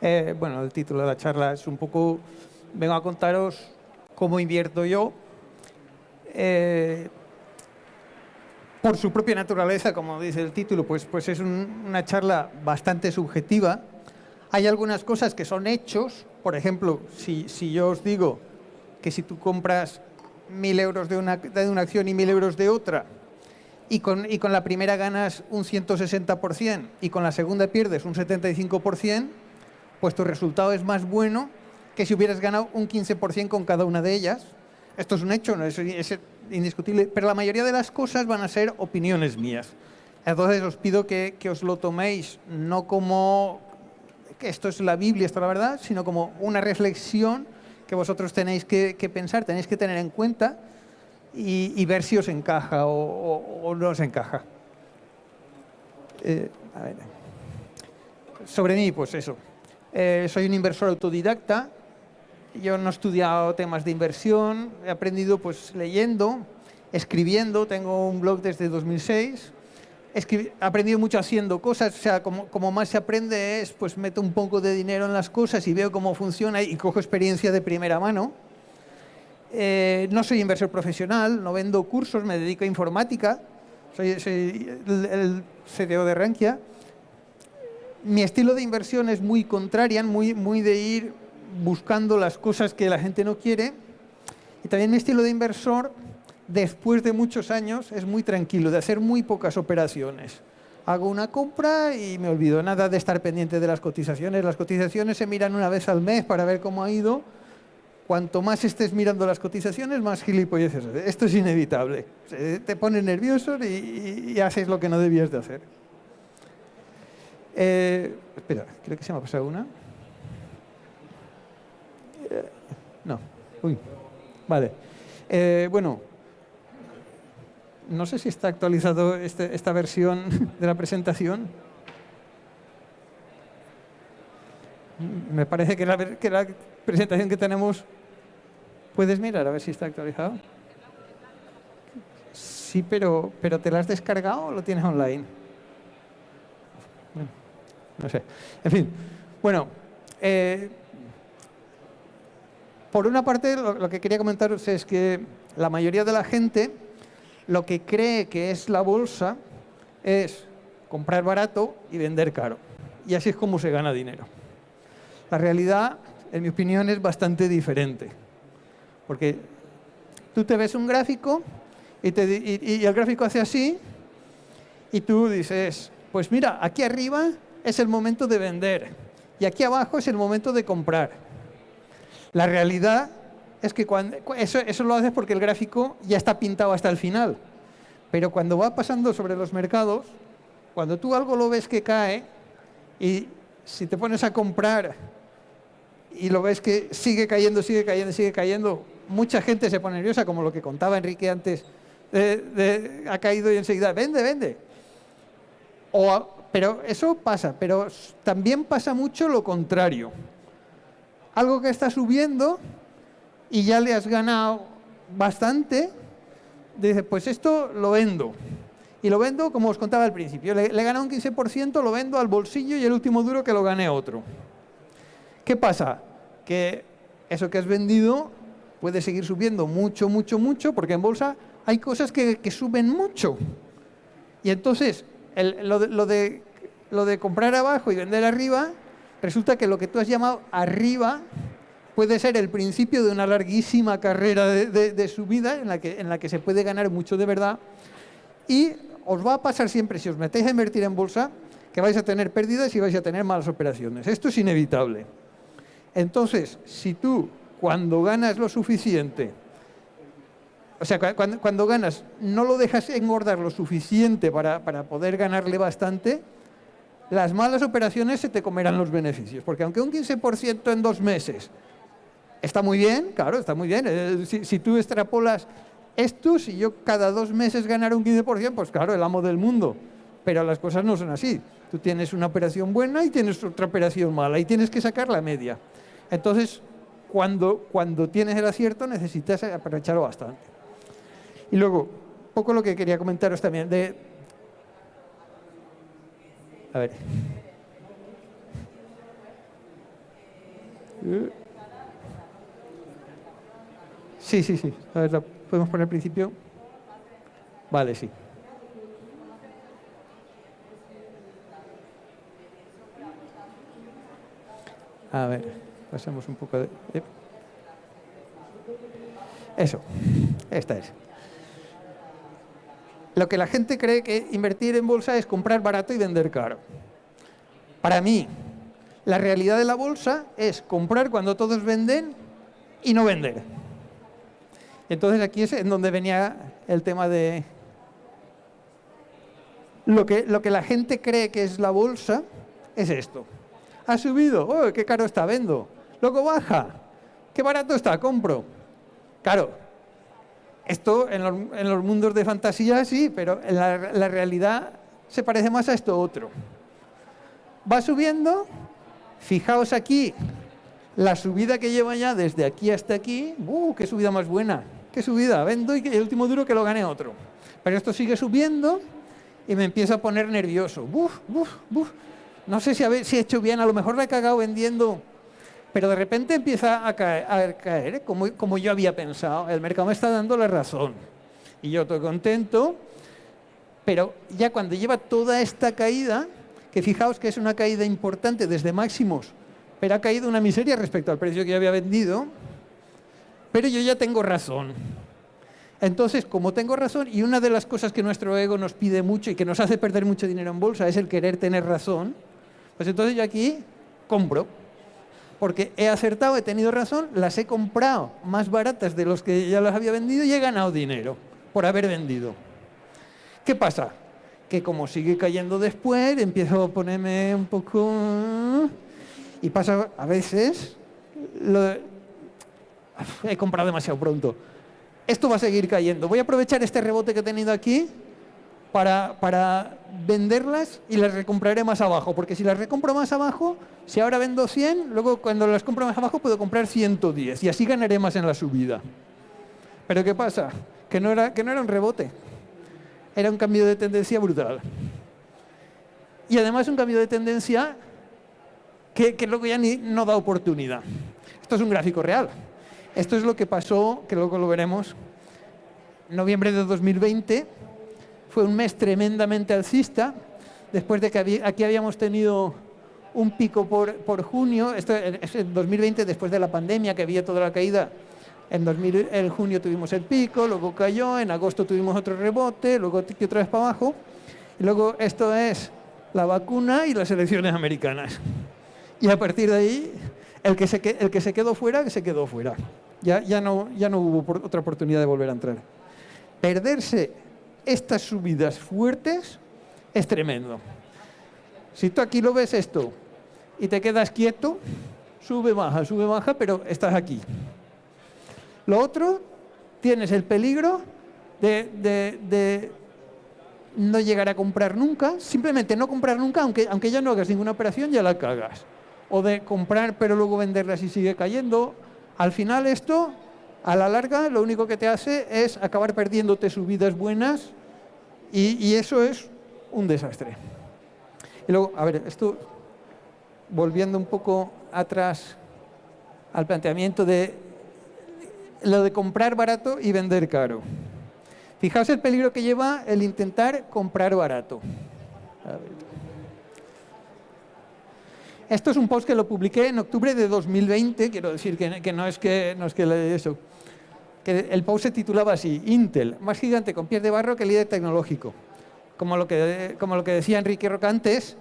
Bueno, el título de la charla es un poco, vengo a contaros cómo invierto yo, por su propia naturaleza, como dice el título, pues es una charla bastante subjetiva. Hay algunas cosas que son hechos, por ejemplo, si yo os digo que si tú compras 1.000 euros de una acción y 1.000 euros de otra, y con la primera ganas un 160% y con la segunda pierdes un 75%, pues tu resultado es más bueno que si hubieras ganado un 15% con cada una de ellas. Esto es un hecho, ¿no? Es indiscutible, pero la mayoría de las cosas van a ser opiniones mías. Entonces os pido que os lo toméis no como que esto es la Biblia, esto es la verdad, sino como una reflexión que vosotros tenéis que pensar, tenéis que tener en cuenta y ver si os encaja o no os encaja. A ver. Sobre mí, pues eso. Soy un inversor autodidacta. Yo no he estudiado temas de inversión. He aprendido pues leyendo, escribiendo. Tengo un blog desde 2006. He aprendido mucho haciendo cosas. O sea, como más se aprende es, pues meto un poco de dinero en las cosas y veo cómo funciona y cojo experiencia de primera mano. No soy inversor profesional, no vendo cursos, me dedico a informática. Soy el CTO de Rankia. Mi estilo de inversión es muy contrarian, muy de ir buscando las cosas que la gente no quiere. Y también mi estilo de inversor, después de muchos años, es muy tranquilo, de hacer muy pocas operaciones. Hago una compra y me olvido, nada de estar pendiente de las cotizaciones. Las cotizaciones se miran una vez al mes para ver cómo ha ido. Cuanto más estés mirando las cotizaciones, más gilipolleces. Esto es inevitable. Te pones nervioso y haces lo que no debías de hacer. Espera, creo que se me ha pasado una. No. Uy. Vale. Bueno, no sé si está actualizado esta versión de la presentación. Me parece que la presentación que tenemos... ¿Puedes mirar a ver si está actualizado? Sí, pero ¿te la has descargado o lo tienes online? Bueno, no sé. En fin, bueno, por una parte lo que quería comentaros es que la mayoría de la gente lo que cree que es la bolsa es comprar barato y vender caro. Y así es como se gana dinero. La realidad, en mi opinión, es bastante diferente. Porque tú te ves un gráfico y el gráfico hace así y tú dices, pues mira, aquí arriba es el momento de vender y aquí abajo es el momento de comprar. La realidad es que eso lo haces porque el gráfico ya está pintado hasta el final. Pero cuando va pasando sobre los mercados, cuando tú algo lo ves que cae y si te pones a comprar y lo ves que sigue cayendo, sigue cayendo, sigue cayendo, mucha gente se pone nerviosa, como lo que contaba Enrique antes, ha caído y enseguida, vende, vende. Pero eso pasa, pero también pasa mucho lo contrario. Algo que está subiendo y ya le has ganado bastante, dice, pues esto lo vendo. Y lo vendo, como os contaba al principio, le he ganado un 15%, lo vendo al bolsillo y el último duro que lo gane otro. ¿Qué pasa? Que eso que has vendido puede seguir subiendo mucho, mucho, mucho, porque en bolsa hay cosas que suben mucho. Y entonces, lo de comprar abajo y vender arriba, resulta que lo que tú has llamado arriba puede ser el principio de una larguísima carrera de subida en la que se puede ganar mucho de verdad. Y os va a pasar siempre, si os metéis a invertir en bolsa, que vais a tener pérdidas y vais a tener malas operaciones. Esto es inevitable. Entonces, si tú, cuando ganas lo suficiente, o sea, cuando ganas, no lo dejas engordar lo suficiente para poder ganarle bastante, las malas operaciones se te comerán los beneficios. Porque aunque un 15% en 2 meses está muy bien, claro, está muy bien. Si tú extrapolas esto, si yo cada 2 meses ganara un 15%, pues claro, el amo del mundo. Pero las cosas no son así. Tú tienes una operación buena y tienes otra operación mala y tienes que sacar la media. Entonces, cuando tienes el acierto, necesitas aprovecharlo bastante. Y luego, un poco lo que quería comentaros también a ver. Sí, sí, sí. A ver, ¿la podemos poner al principio? Vale, sí. A ver, pasamos un poco de... Eso, esta es. Lo que la gente cree que invertir en bolsa es comprar barato y vender caro. Para mí, la realidad de la bolsa es comprar cuando todos venden y no vender. Entonces aquí es en donde venía el tema de... Lo que la gente cree que es la bolsa es esto. Ha subido, ¡oh, qué caro está, vendo! Luego baja, qué barato está, compro. Claro, esto en los mundos de fantasía sí, pero en la realidad se parece más a esto otro. Va subiendo, fijaos aquí, la subida que lleva ya desde aquí hasta aquí, ¡qué subida más buena! ¡Qué subida! Vendo y el último duro que lo gane otro. Pero esto sigue subiendo y me empiezo a poner nervioso. ¡Buf, buf, buf! No sé si he hecho bien, a lo mejor la he cagado vendiendo, pero de repente empieza a caer como yo había pensado. El mercado me está dando la razón y yo estoy contento, pero ya cuando lleva toda esta caída, que fijaos que es una caída importante desde máximos, pero ha caído una miseria respecto al precio que yo había vendido, pero yo ya tengo razón. Entonces, como tengo razón, y una de las cosas que nuestro ego nos pide mucho y que nos hace perder mucho dinero en bolsa es el querer tener razón, pues entonces yo aquí compro. Porque he acertado, he tenido razón, las he comprado más baratas de los que ya las había vendido y he ganado dinero por haber vendido. ¿Qué pasa? Que como sigue cayendo después, empiezo a ponerme un poco... Y pasa a veces... He comprado demasiado pronto. Esto va a seguir cayendo. Voy a aprovechar este rebote que he tenido aquí para venderlas y las recompraré más abajo. Porque si las recompro más abajo, si ahora vendo 100, luego cuando las compro más abajo puedo comprar 110 y así ganaré más en la subida. Pero ¿qué pasa? Que no era un rebote. Era un cambio de tendencia brutal. Y además un cambio de tendencia que luego ya no da oportunidad. Esto es un gráfico real. Esto es lo que pasó, que luego lo veremos, noviembre de 2020. Fue un mes tremendamente alcista, después de que aquí habíamos tenido un pico por junio. Esto es en 2020, después de la pandemia, que había toda la caída. En junio tuvimos el pico, luego cayó, en agosto tuvimos otro rebote, luego otra vez para abajo. Y luego esto es la vacuna y las elecciones americanas. Y a partir de ahí... El que se quedó fuera, se quedó fuera. Ya no hubo otra oportunidad de volver a entrar. Perderse estas subidas fuertes es tremendo. Si tú aquí lo ves esto y te quedas quieto, sube, baja, pero estás aquí. Lo otro, tienes el peligro de no llegar a comprar nunca, simplemente no comprar nunca, aunque ya no hagas ninguna operación, ya la cagas. O de comprar pero luego venderlas y sigue cayendo. Al final esto, a la larga, lo único que te hace es acabar perdiéndote subidas buenas y eso es un desastre. Y luego, a ver, esto, volviendo un poco atrás al planteamiento de lo de comprar barato y vender caro. Fijaos el peligro que lleva el intentar comprar barato. A ver. Esto es un post que lo publiqué en octubre de 2020, quiero decir que no es que eso. Que el post se titulaba así: Intel, más gigante con pies de barro que líder tecnológico. Como lo que decía Enrique Roca antes,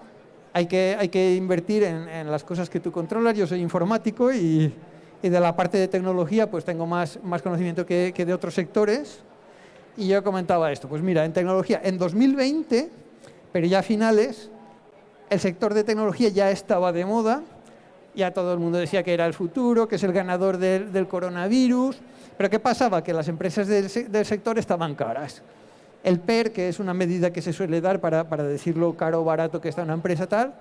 hay que invertir en las cosas que tú controlas. Yo soy informático y de la parte de tecnología pues tengo más conocimiento que de otros sectores. Y yo comentaba esto, pues mira, en tecnología, en 2020, pero ya a finales, el sector de tecnología ya estaba de moda, ya todo el mundo decía que era el futuro, que es el ganador del coronavirus, pero ¿qué pasaba? Que las empresas del sector estaban caras. El PER, que es una medida que se suele dar para decirlo caro o barato que está una empresa tal,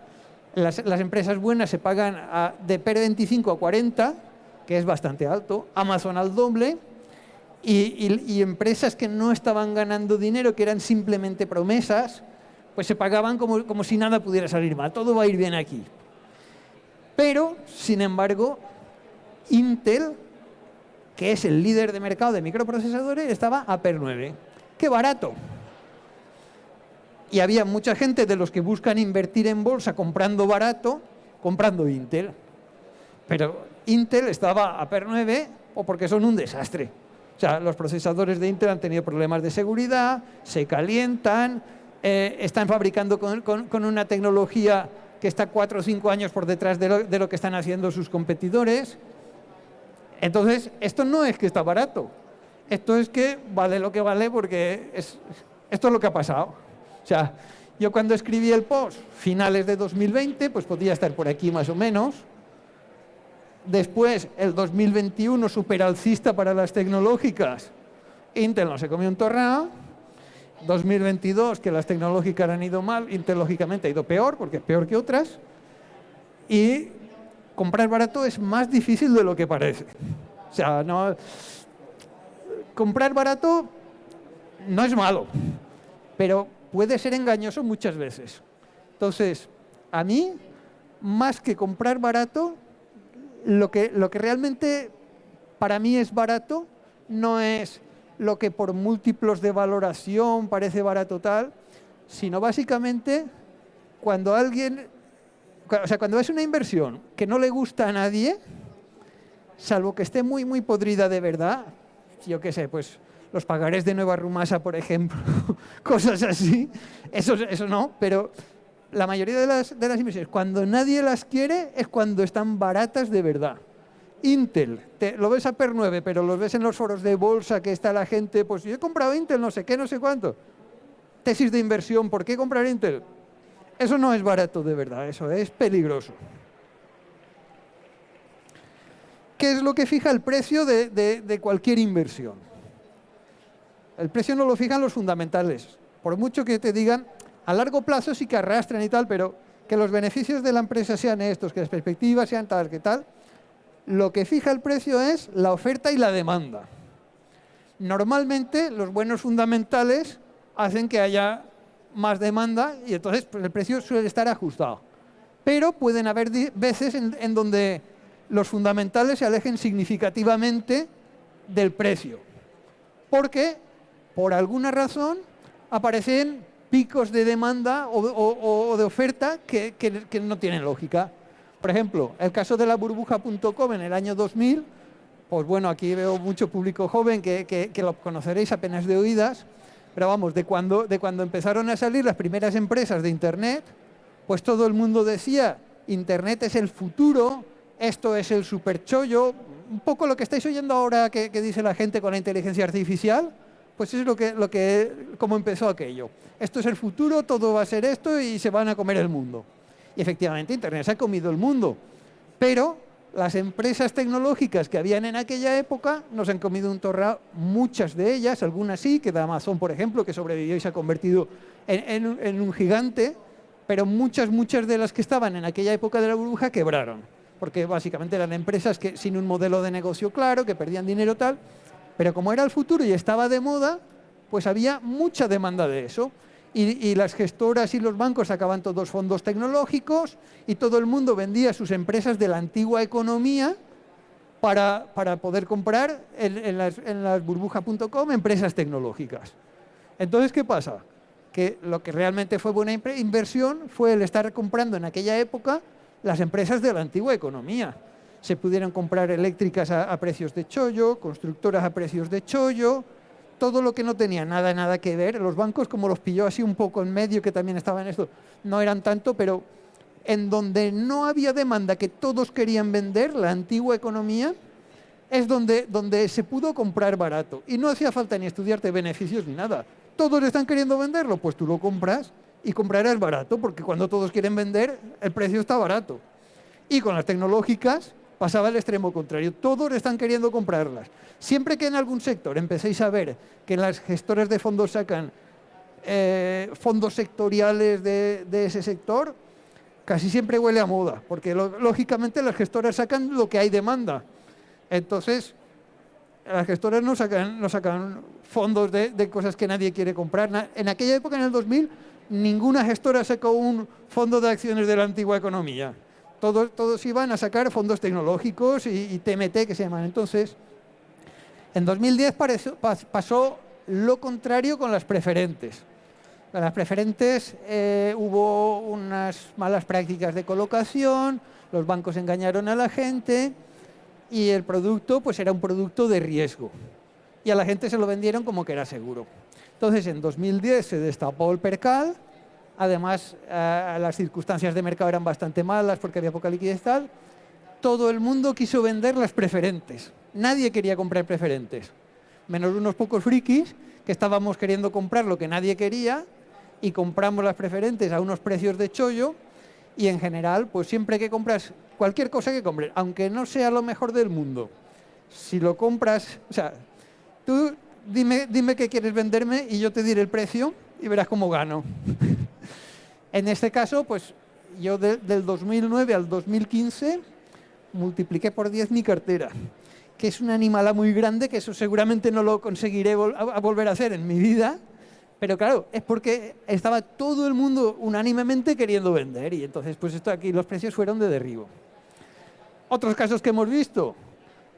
las empresas buenas se pagan de PER 25 a 40, que es bastante alto, Amazon al doble, y empresas que no estaban ganando dinero, que eran simplemente promesas, pues se pagaban como si nada pudiera salir mal, todo va a ir bien aquí. Pero, sin embargo, Intel, que es el líder de mercado de microprocesadores, estaba a PER 9. ¡Qué barato! Y había mucha gente de los que buscan invertir en bolsa comprando barato, comprando Intel. Pero Intel estaba a PER 9 o porque son un desastre. O sea, los procesadores de Intel han tenido problemas de seguridad, se calientan, están fabricando con una tecnología que está 4 o 5 años por detrás de lo que están haciendo sus competidores. Entonces, esto no es que está barato. Esto es que vale lo que vale porque esto es lo que ha pasado. O sea, yo cuando escribí el post, finales de 2020, pues podía estar por aquí más o menos. Después, el 2021, superalcista para las tecnológicas. Intel no se comió un torrao. 2022, que las tecnológicas han ido mal, Intel lógicamente ha ido peor, porque es peor que otras. Y comprar barato es más difícil de lo que parece. O sea, no, comprar barato no es malo, pero puede ser engañoso muchas veces. Entonces, a mí, más que comprar barato, lo que realmente para mí es barato no es lo que por múltiplos de valoración parece barato tal, sino básicamente cuando cuando es una inversión que no le gusta a nadie, salvo que esté muy, muy podrida de verdad, yo qué sé, pues los pagarés de Nueva Rumasa, por ejemplo, cosas así, eso no, pero la mayoría de las inversiones, cuando nadie las quiere, es cuando están baratas de verdad. Intel, lo ves a PER 9, pero lo ves en los foros de bolsa que está la gente, pues yo he comprado Intel, no sé qué, no sé cuánto. Tesis de inversión, ¿por qué comprar Intel? Eso no es barato de verdad, eso es peligroso. ¿Qué es lo que fija el precio de cualquier inversión? El precio no lo fijan los fundamentales. Por mucho que te digan, a largo plazo sí que arrastran y tal, pero que los beneficios de la empresa sean estos, que las perspectivas sean tal, que tal. Lo que fija el precio es la oferta y la demanda. Normalmente los buenos fundamentales hacen que haya más demanda y entonces pues, el precio suele estar ajustado. Pero pueden haber veces en donde los fundamentales se alejen significativamente del precio. Porque, por alguna razón, aparecen picos de demanda o de oferta que no tienen lógica. Por ejemplo, el caso de la burbuja.com en el año 2000, pues bueno, aquí veo mucho público joven que lo conoceréis apenas de oídas, pero vamos, de cuando empezaron a salir las primeras empresas de Internet, pues todo el mundo decía, Internet es el futuro, esto es el superchollo, un poco lo que estáis oyendo ahora que dice la gente con la inteligencia artificial, pues es como empezó aquello. Esto es el futuro, todo va a ser esto y se van a comer el mundo. Y efectivamente Internet se ha comido el mundo, pero las empresas tecnológicas que habían en aquella época nos han comido un torrao, muchas de ellas, algunas sí, que de Amazon, por ejemplo, que sobrevivió y se ha convertido en un gigante, pero muchas de las que estaban en aquella época de la burbuja quebraron, porque básicamente eran empresas que sin un modelo de negocio claro, que perdían dinero tal, pero como era el futuro y estaba de moda, pues había mucha demanda de eso. Y las gestoras y los bancos sacaban todos fondos tecnológicos y todo el mundo vendía sus empresas de la antigua economía para poder comprar en las burbuja.com empresas tecnológicas. Entonces, ¿qué pasa? Que lo que realmente fue buena inversión fue el estar comprando en aquella época las empresas de la antigua economía. Se pudieron comprar eléctricas a precios de chollo, constructoras a precios de chollo, todo lo que no tenía nada que ver. Los bancos, como los pilló así un poco en medio, que también estaban en esto, no eran tanto, pero en donde no había demanda, que todos querían vender, la antigua economía, es donde se pudo comprar barato. Y no hacía falta ni estudiarte beneficios ni nada. Todos están queriendo venderlo, pues tú lo compras y comprarás barato, porque cuando todos quieren vender, el precio está barato. Y con las tecnológicas pasaba el extremo contrario. Todos están queriendo comprarlas. Siempre que en algún sector empecéis a ver que las gestoras de fondos sacan fondos sectoriales de ese sector, casi siempre huele a moda, porque lógicamente las gestoras sacan lo que hay demanda. Entonces, las gestoras no sacan fondos de cosas que nadie quiere comprar. En aquella época, en el 2000, ninguna gestora sacó un fondo de acciones de la antigua economía. todos iban a sacar fondos tecnológicos y TMT, que se llaman. Entonces, en 2010 pasó lo contrario con las preferentes. Con las preferentes hubo unas malas prácticas de colocación, los bancos engañaron a la gente y el producto pues era un producto de riesgo. Y a la gente se lo vendieron como que era seguro. Entonces, en 2010 se destapó el percal. Además, las circunstancias de mercado eran bastante malas porque había poca liquidez y tal. Todo el mundo quiso vender las preferentes. Nadie quería comprar preferentes, menos unos pocos frikis que estábamos queriendo comprar lo que nadie quería y compramos las preferentes a unos precios de chollo. Y en general, pues siempre que compras cualquier cosa que compres, aunque no sea lo mejor del mundo, si lo compras, o sea, tú dime qué quieres venderme y yo te diré el precio y verás cómo gano. En este caso, pues yo del 2009 al 2015 multipliqué por 10 mi cartera, que es una animalada muy grande, que eso seguramente no lo conseguiré a volver a hacer en mi vida, pero claro, es porque estaba todo el mundo unánimemente queriendo vender y entonces pues esto aquí los precios fueron de derribo. Otros casos que hemos visto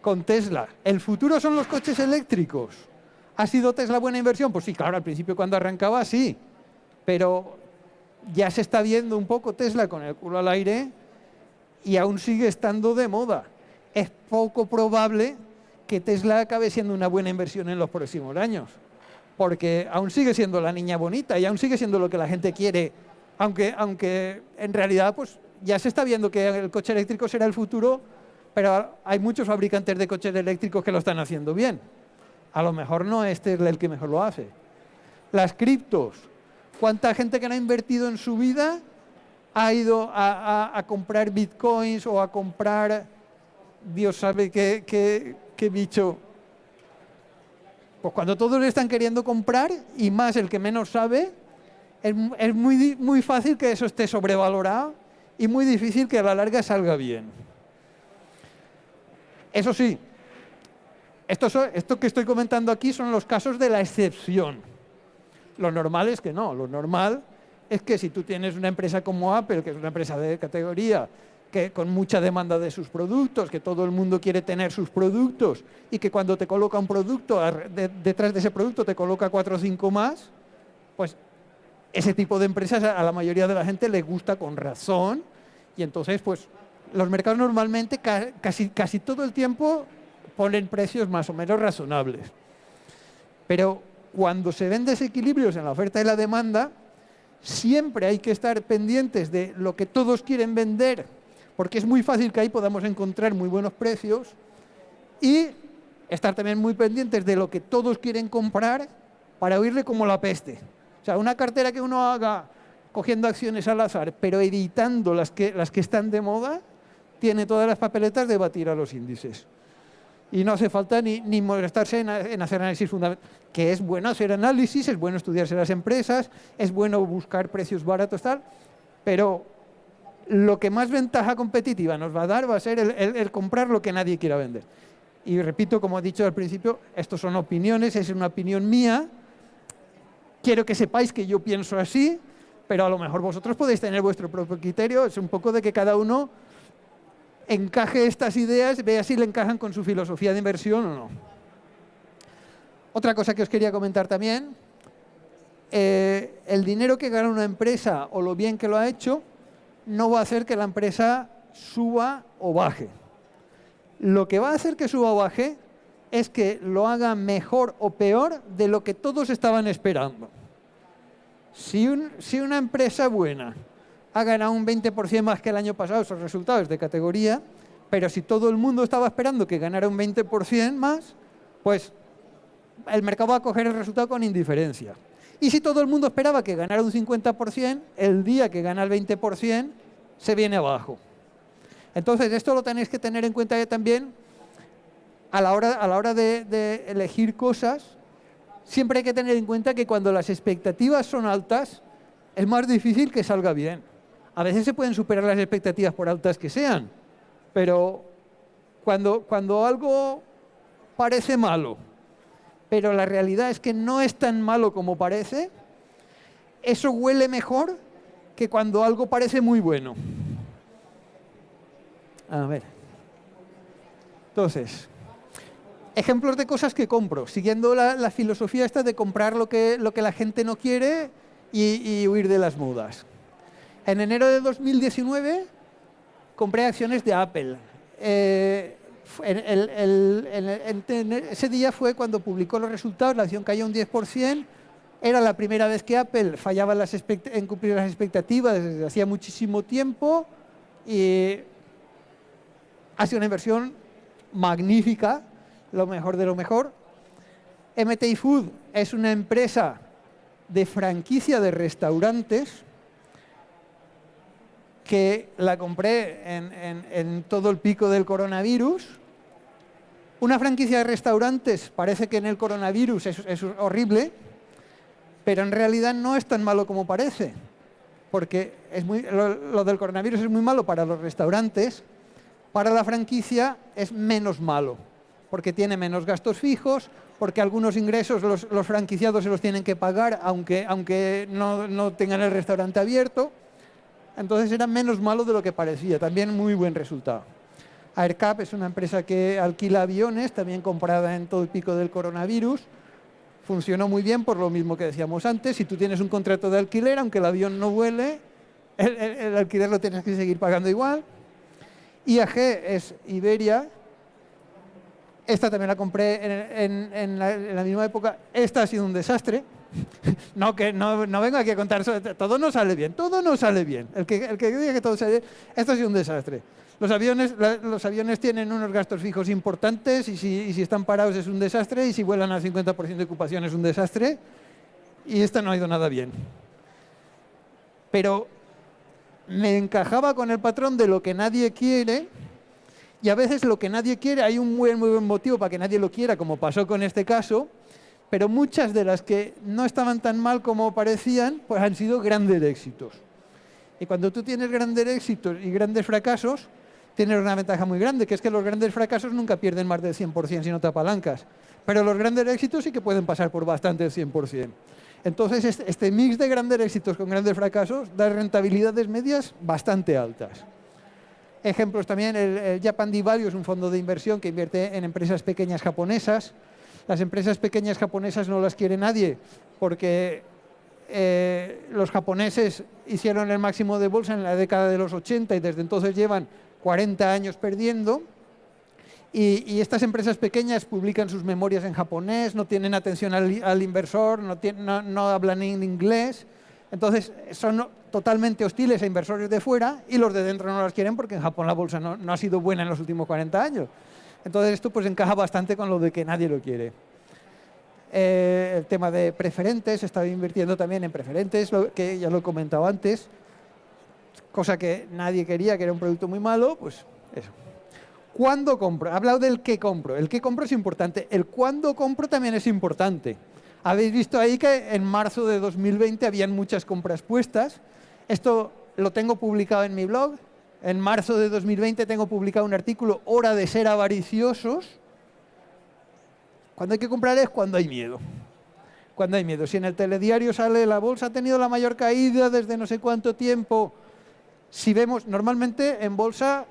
con Tesla. El futuro son los coches eléctricos. ¿Ha sido Tesla buena inversión? Pues sí, claro, al principio cuando arrancaba sí, pero ya se está viendo un poco Tesla con el culo al aire y aún sigue estando de moda. Es poco probable que Tesla acabe siendo una buena inversión en los próximos años, porque aún sigue siendo la niña bonita y aún sigue siendo lo que la gente quiere, aunque en realidad pues ya se está viendo que el coche eléctrico será el futuro, pero hay muchos fabricantes de coches eléctricos que lo están haciendo bien. A lo mejor no es Tesla el que mejor lo hace. Las criptos. ¿Cuánta gente que no ha invertido en su vida ha ido a comprar bitcoins o a comprar, Dios sabe qué bicho? Pues cuando todos le están queriendo comprar, y más el que menos sabe, es muy fácil que eso esté sobrevalorado y muy difícil que a la larga salga bien. Eso sí, esto que estoy comentando aquí son los casos de la excepción. Lo normal es que no. Lo normal es que si tú tienes una empresa como Apple, que es una empresa de categoría, que con mucha demanda de sus productos, que todo el mundo quiere tener sus productos y que cuando te coloca un producto, detrás de ese producto te coloca 4 o 5 más, pues ese tipo de empresas a la mayoría de la gente le gusta con razón y entonces pues los mercados normalmente casi todo el tiempo ponen precios más o menos razonables. Pero cuando se ven desequilibrios en la oferta y la demanda, siempre hay que estar pendientes de lo que todos quieren vender, porque es muy fácil que ahí podamos encontrar muy buenos precios, y estar también muy pendientes de lo que todos quieren comprar para oírle como la peste. O sea, una cartera que uno haga cogiendo acciones al azar, pero editando las que están de moda, tiene todas las papeletas de batir a los índices. Y no hace falta ni molestarse en hacer análisis fundamental, que es bueno hacer análisis, es bueno estudiarse las empresas, es bueno buscar precios baratos, tal, pero lo que más ventaja competitiva nos va a dar va a ser el comprar lo que nadie quiera vender. Y repito, como he dicho al principio, estos son opiniones, es una opinión mía. Quiero que sepáis que yo pienso así, pero a lo mejor vosotros podéis tener vuestro propio criterio. Es un poco de que cada uno encaje estas ideas, vea si le encajan con su filosofía de inversión o no. Otra cosa que os quería comentar también, el dinero que gana una empresa o lo bien que lo ha hecho, no va a hacer que la empresa suba o baje. Lo que va a hacer que suba o baje es que lo haga mejor o peor de lo que todos estaban esperando. Si una empresa buena ha ganado un 20% más que el año pasado, esos resultados de categoría, pero si todo el mundo estaba esperando que ganara un 20% más, pues el mercado va a coger el resultado con indiferencia. Y si todo el mundo esperaba que ganara un 50%, el día que gana el 20% se viene abajo. Entonces, esto lo tenéis que tener en cuenta también a la hora de elegir cosas. Siempre hay que tener en cuenta que cuando las expectativas son altas, es más difícil que salga bien. A veces se pueden superar las expectativas por altas que sean, pero cuando algo parece malo, pero la realidad es que no es tan malo como parece, eso huele mejor que cuando algo parece muy bueno. A ver. Entonces, ejemplos de cosas que compro, siguiendo la filosofía esta de comprar lo que la gente no quiere y huir de las modas. En enero de 2019 compré acciones de Apple. Ese día fue cuando publicó los resultados, la acción cayó un 10%. Era la primera vez que Apple fallaba en cumplir las expectativas desde hacía muchísimo tiempo. Y ha sido una inversión magnífica, lo mejor de lo mejor. MTI Food es una empresa de franquicia de restaurantes que la compré en todo el pico del coronavirus. Una franquicia de restaurantes parece que en el coronavirus es horrible, pero en realidad no es tan malo como parece, porque lo del coronavirus es muy malo para los restaurantes. Para la franquicia es menos malo, porque tiene menos gastos fijos, porque algunos ingresos los franquiciados se los tienen que pagar, aunque no tengan el restaurante abierto. Entonces era menos malo de lo que parecía, también muy buen resultado. AerCap es una empresa que alquila aviones, también comprada en todo el pico del coronavirus. Funcionó muy bien por lo mismo que decíamos antes. Si tú tienes un contrato de alquiler, aunque el avión no vuele, el alquiler lo tienes que seguir pagando igual. IAG es Iberia. Esta también la compré en la misma época. Esta ha sido un desastre. No vengo aquí a contar, todo no sale bien, todo no sale bien. El que diga que todo sale bien, esto ha sido un desastre. Los aviones tienen unos gastos fijos importantes y si están parados es un desastre, y si vuelan al 50% de ocupación es un desastre, y esta no ha ido nada bien. Pero me encajaba con el patrón de lo que nadie quiere, y a veces lo que nadie quiere, hay un muy buen motivo para que nadie lo quiera, como pasó con este caso, pero muchas de las que no estaban tan mal como parecían, pues han sido grandes éxitos. Y cuando tú tienes grandes éxitos y grandes fracasos, tienes una ventaja muy grande, que es que los grandes fracasos nunca pierden más del 100% si no te apalancas. Pero los grandes éxitos sí que pueden pasar por bastante el 100%. Entonces, este mix de grandes éxitos con grandes fracasos da rentabilidades medias bastante altas. Ejemplos también, el Japan D-Value es un fondo de inversión que invierte en empresas pequeñas japonesas. Las empresas pequeñas japonesas no las quiere nadie porque los japoneses hicieron el máximo de bolsa en la década de los 80 y desde entonces llevan 40 años perdiendo. Y estas empresas pequeñas publican sus memorias en japonés, no tienen atención al inversor, no hablan en inglés. Entonces son totalmente hostiles a inversores de fuera y los de dentro no las quieren porque en Japón la bolsa no ha sido buena en los últimos 40 años. Entonces esto pues encaja bastante con lo de que nadie lo quiere. El tema de preferentes, he estado invirtiendo también en preferentes, que ya lo he comentado antes, cosa que nadie quería, que era un producto muy malo, pues eso. ¿Cuándo compro? He hablado del qué compro. El qué compro es importante. El cuándo compro también es importante. Habéis visto ahí que en marzo de 2020 habían muchas compras puestas. Esto lo tengo publicado en mi blog. En marzo de 2020 tengo publicado un artículo, Hora de ser avariciosos. Cuando hay que comprar es cuando hay miedo. Cuando hay miedo. Si en el telediario sale la bolsa ha tenido la mayor caída desde no sé cuánto tiempo. Si vemos, normalmente en bolsa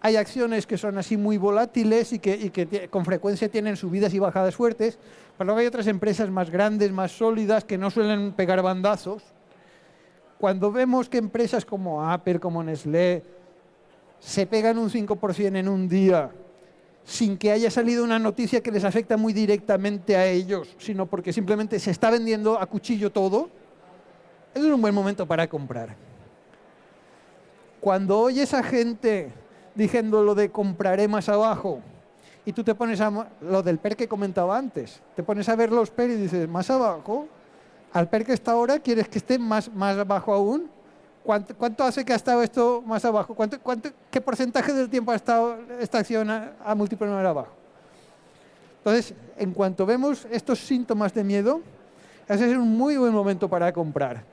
hay acciones que son así muy volátiles y que con frecuencia tienen subidas y bajadas fuertes, pero luego hay otras empresas más grandes, más sólidas, que no suelen pegar bandazos. Cuando vemos que empresas como Apple, como Nestlé, se pegan un 5% en un día, sin que haya salido una noticia que les afecta muy directamente a ellos, sino porque simplemente se está vendiendo a cuchillo todo, es un buen momento para comprar. Cuando oyes a gente diciendo lo de compraré más abajo, y tú te pones a lo del PER que comentaba antes, te pones a ver los PER y dices, ¿más abajo? ¿Al PER que está ahora quieres que esté más abajo aún? ¿Cuánto hace que ha estado esto más abajo? ¿Qué porcentaje del tiempo ha estado esta acción a múltiplo más abajo? Entonces, en cuanto vemos estos síntomas de miedo, ese es un muy buen momento para comprar.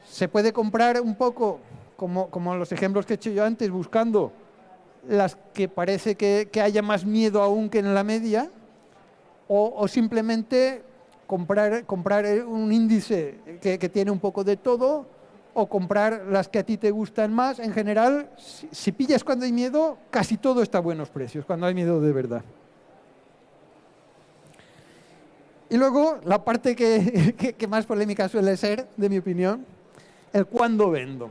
Se puede comprar un poco como los ejemplos que he hecho yo antes, buscando las que parece que haya más miedo aún que en la media, o simplemente comprar un índice que tiene un poco de todo, o comprar las que a ti te gustan más. En general, si pillas cuando hay miedo, casi todo está a buenos precios, cuando hay miedo de verdad. Y luego, la parte que más polémica suele ser, de mi opinión, el cuándo vendo.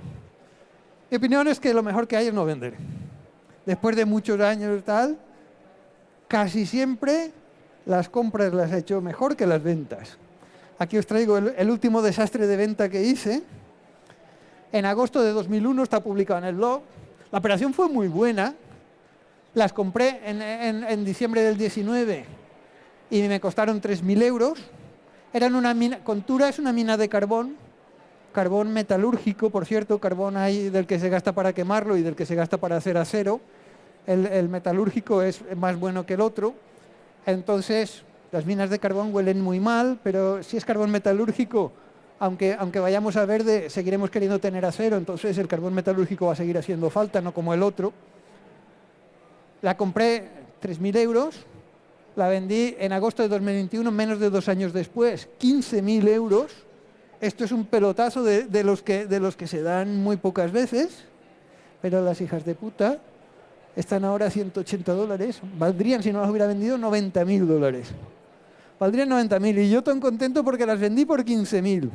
Mi opinión es que lo mejor que hay es no vender. Después de muchos años y tal, casi siempre las compras las he hecho mejor que las ventas. Aquí os traigo el último desastre de venta que hice. En agosto de 2001 está publicado en el blog. La operación fue muy buena. Las compré en diciembre del 19 y me costaron 3.000 euros. Eran una mina, Contura es una mina de carbón metalúrgico, por cierto, carbón hay del que se gasta para quemarlo y del que se gasta para hacer acero. El metalúrgico es más bueno que el otro. Entonces, las minas de carbón huelen muy mal, pero si es carbón metalúrgico, aunque vayamos a verde, seguiremos queriendo tener acero, entonces el carbón metalúrgico va a seguir haciendo falta, no como el otro. La compré 3.000 euros, la vendí en agosto de 2021, menos de 2 años después, 15.000 euros. Esto es un pelotazo de los que se dan muy pocas veces, pero las hijas de puta están ahora a $180. Valdrían, si no las hubiera vendido, $90.000. Valdrían 90.000 y yo tan contento porque las vendí por 15.000.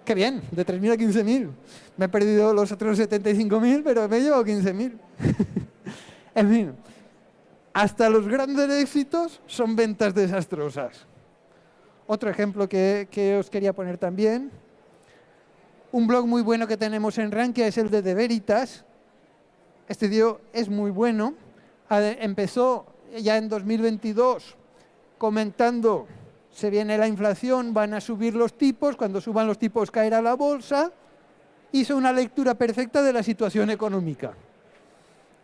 Qué bien, de 3.000 a 15.000. Me he perdido los otros 75.000, pero me he llevado 15.000. En fin, hasta los grandes éxitos son ventas desastrosas. Otro ejemplo que os quería poner también. Un blog muy bueno que tenemos en Rankia es el de Veritas. Este tío es muy bueno. Empezó ya en 2022 comentando, se viene la inflación, van a subir los tipos, cuando suban los tipos caerá la bolsa. Hizo una lectura perfecta de la situación económica.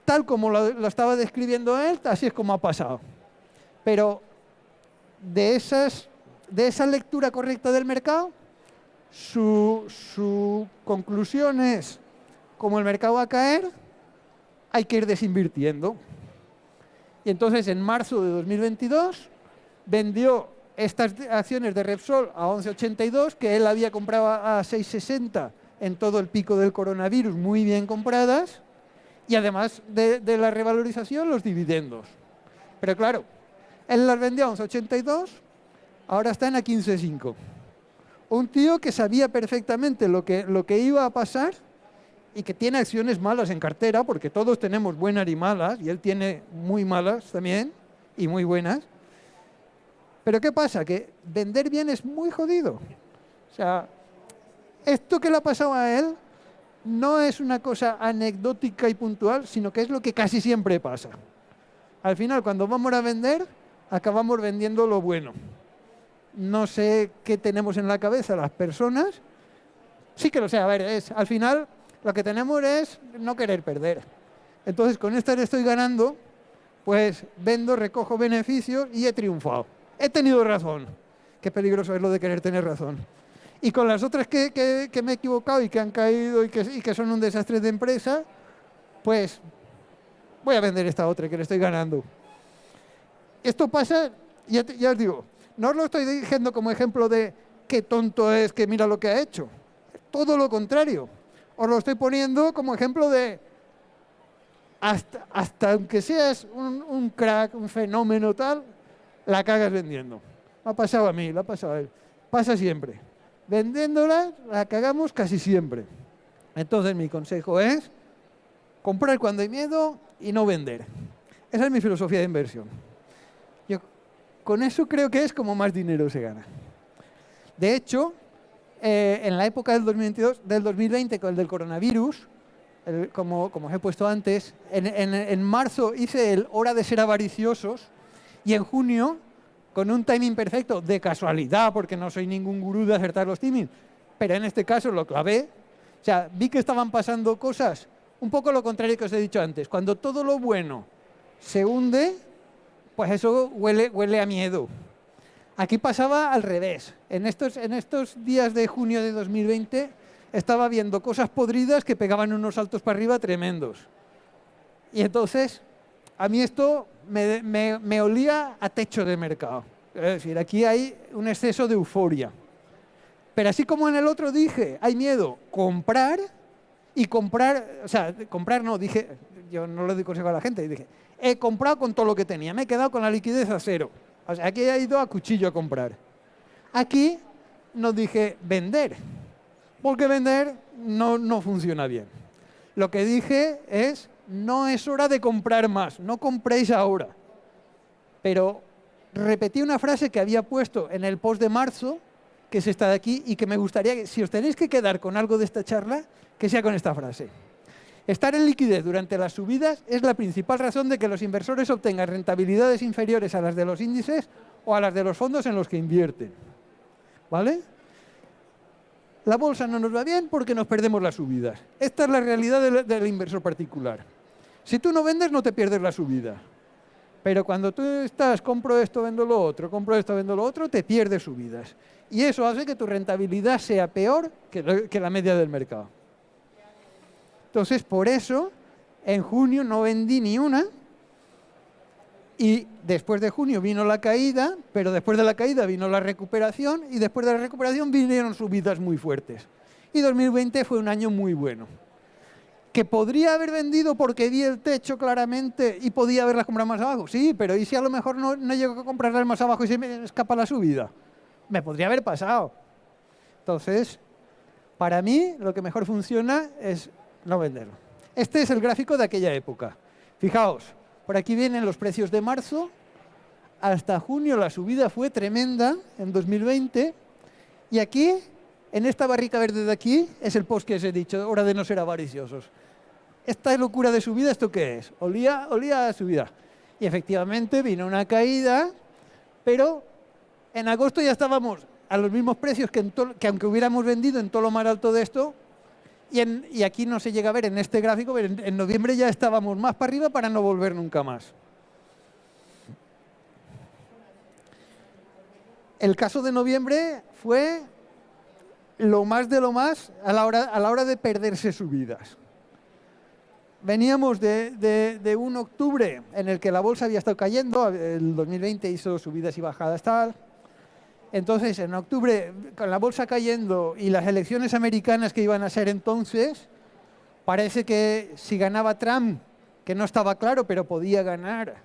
Tal como lo estaba describiendo él, así es como ha pasado. Pero de esa lectura correcta del mercado, su conclusión es, como el mercado va a caer, hay que ir desinvirtiendo. Y entonces en marzo de 2022 vendió estas acciones de Repsol a 11,82, que él había comprado a 6,60 en todo el pico del coronavirus, muy bien compradas, y además de la revalorización, los dividendos. Pero claro, él las vendió a 11,82, ahora están a 15,5. Un tío que sabía perfectamente lo que iba a pasar y que tiene acciones malas en cartera, porque todos tenemos buenas y malas, y él tiene muy malas también, y muy buenas. Pero ¿qué pasa? Que vender bien es muy jodido. O sea, esto que le ha pasado a él no es una cosa anecdótica y puntual, sino que es lo que casi siempre pasa. Al final, cuando vamos a vender, acabamos vendiendo lo bueno. No sé qué tenemos en la cabeza las personas. Sí que lo sé, a ver, al final lo que tenemos es no querer perder. Entonces, con esta le estoy ganando, pues vendo, recojo beneficios y he triunfado. He tenido razón. Qué peligroso es lo de querer tener razón. Y con las otras que me he equivocado y que han caído y que son un desastre de empresa, pues voy a vender esta otra que le estoy ganando. Esto pasa, ya os digo, no os lo estoy diciendo como ejemplo de qué tonto es, que mira lo que ha hecho. Todo lo contrario. Os lo estoy poniendo como ejemplo de hasta aunque seas un crack, un fenómeno tal, la cagas vendiendo. Me ha pasado a mí, le ha pasado a él. Pasa siempre. Vendiéndola, la cagamos casi siempre. Entonces mi consejo es comprar cuando hay miedo y no vender. Esa es mi filosofía de inversión. Yo con eso creo que es como más dinero se gana. De hecho, en la época del 2020, con el del coronavirus, como os he puesto antes, en marzo hice el Hora de ser avariciosos y en junio, con un timing perfecto, de casualidad, porque no soy ningún gurú de acertar los timings, pero en este caso lo clavé. O sea, vi que estaban pasando cosas, un poco lo contrario que os he dicho antes. Cuando todo lo bueno se hunde, pues eso huele a miedo. Aquí pasaba al revés. En estos días de junio de 2020 estaba viendo cosas podridas que pegaban unos saltos para arriba tremendos. Y entonces, a mí esto me olía a techo de mercado. Es decir, aquí hay un exceso de euforia. Pero así como en el otro dije, hay miedo, comprar y comprar, o sea, comprar no, dije, yo no le doy consejo a la gente, dije, he comprado con todo lo que tenía, me he quedado con la liquidez a cero. O sea, aquí he ido a cuchillo a comprar. Aquí no dije vender, porque vender no funciona bien. Lo que dije es, no es hora de comprar más, no compréis ahora. Pero repetí una frase que había puesto en el post de marzo, que es esta de aquí, y que me gustaría que, si os tenéis que quedar con algo de esta charla, que sea con esta frase. Estar en liquidez durante las subidas es la principal razón de que los inversores obtengan rentabilidades inferiores a las de los índices o a las de los fondos en los que invierten. ¿Vale? La bolsa no nos va bien porque nos perdemos las subidas. Esta es la realidad del inversor particular. Si tú no vendes, no te pierdes la subida. Pero cuando tú estás, compro esto, vendo lo otro, compro esto, vendo lo otro, te pierdes subidas. Y eso hace que tu rentabilidad sea peor que la media del mercado. Entonces, por eso, en junio no vendí ni una. Y después de junio vino la caída, pero después de la caída vino la recuperación y después de la recuperación vinieron subidas muy fuertes. Y 2020 fue un año muy bueno. ¿Que podría haber vendido porque vi el techo claramente y podía haberlas comprado más abajo? Sí, pero ¿y si a lo mejor no llego a comprarlas más abajo y se me escapa la subida? Me podría haber pasado. Entonces, para mí lo que mejor funciona es no venderlo. Este es el gráfico de aquella época. Fijaos. Por aquí vienen los precios de marzo. Hasta junio la subida fue tremenda en 2020. Y aquí, en esta barrica verde de aquí, es el post que os he dicho, hora de no ser avariciosos. Esta locura de subida, ¿esto qué es? Olía a subida. Y efectivamente vino una caída, pero en agosto ya estábamos a los mismos precios que aunque hubiéramos vendido en todo lo más alto de esto. Y aquí no se llega a ver en este gráfico, pero en noviembre ya estábamos más para arriba para no volver nunca más. El caso de noviembre fue lo más de lo más a la hora de perderse subidas. Veníamos de un octubre en el que la bolsa había estado cayendo, el 2020 hizo subidas y bajadas tal. Entonces, en octubre, con la bolsa cayendo y las elecciones americanas que iban a ser entonces, parece que si ganaba Trump, que no estaba claro, pero podía ganar,